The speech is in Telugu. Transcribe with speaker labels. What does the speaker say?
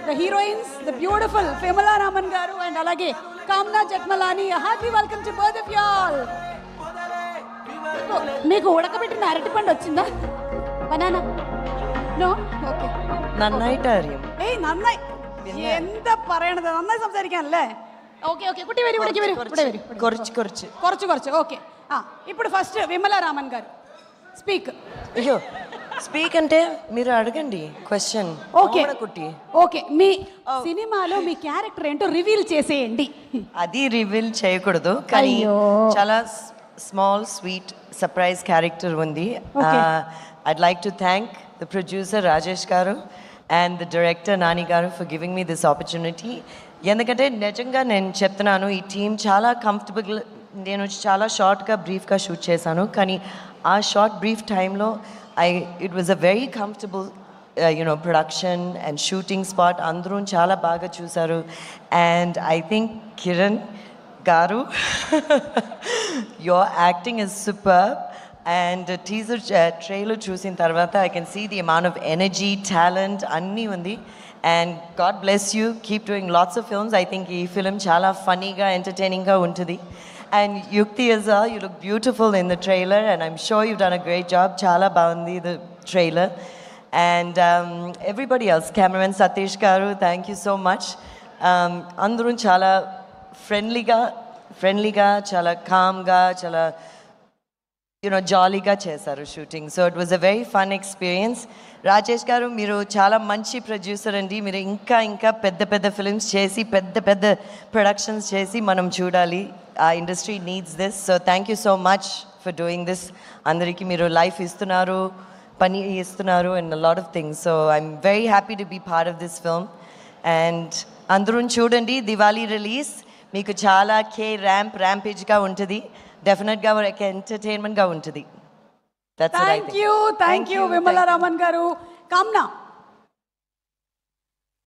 Speaker 1: the heroines, the beautiful Vimala Raman garu and alage Kamna Jetmalani. A hearty welcome to both of y'all. Meeku udakabettina arati pandu vachinda? Banana? No? Okay.
Speaker 2: Nannayittu ariyum.
Speaker 1: Hey, nannai. Entha parayanathu nannai samsarikkanalle. Okay, okay. Kutti veri korchu. Okay. ఇప్పుడు ఫస్ట్ విమలా రామన్ గారు స్పీక్.
Speaker 2: అయ్యో స్పీక్ అంటే మీరు అడగండి క్వశ్చన్.
Speaker 1: ఓకే ఓకే, మీ సినిమాలో మీ క్యారెక్టర్ ఏంటో రివీల్ చేసేయండి.
Speaker 2: అది రివీల్ చేయకూడదు కానీ చాలా స్మాల్ స్వీట్ సర్ప్రైజ్ క్యారెక్టర్ ఉంది. I'd like to thank the producer Rajesh garu and the director Nani garu for giving me this opportunity. ఎందుకంటే నిజంగా నేను చెప్తున్నాను, ఈ టీం చాలా కంఫర్టబుల్. నేను చాలా షార్ట్గా బ్రీఫ్గా షూట్ చేశాను, కానీ ఆ షార్ట్ బ్రీఫ్ టైంలో it was a very comfortable production and shooting spot. అందరూ చాలా బాగా చూశారు. And I think Kiran garu your acting is super. And teaser trailer చూసిన తర్వాత I can see the amount of energy, talent అన్నీ ఉంది. And God bless you. Keep doing lots of films. I think ee film chala funny ga entertaining ga untadi. And Yukti as well, you look beautiful in the trailer and I'm sure you've done a great job. Chala baagundi the trailer. And everybody else, cameraman Satish garu, thank you so much. Andru chala friendly ga, chala calm ga, chala జాలీగా చేశారు shooting. So it was a very fun experience. Rajesh గారు మీరు చాలా మంచి ప్రొడ్యూసర్ అండి. మీరు ఇంకా పెద్ద ఫిల్మ్స్ చేసి పెద్ద ప్రొడక్షన్స్ చేసి మనం చూడాలి. ఆ industry needs this. So thank you so much for doing this. అందరికీ మీరు లైఫ్ ఇస్తున్నారు, పని ఇస్తున్నారు and lot of things. So I'm very happy to be part of this film. And అందరూ చూడండి, దివాళీ రిలీజ్. మీకు చాలా ర్యాంపేజ్గా ఉంటుంది. డెఫినెట్గా ఒక ఎంటర్టైన్మెంట్గా ఉంటుంది.
Speaker 1: థ్యాంక్ యూ విమలా రామన్ గారు. కామ్నా.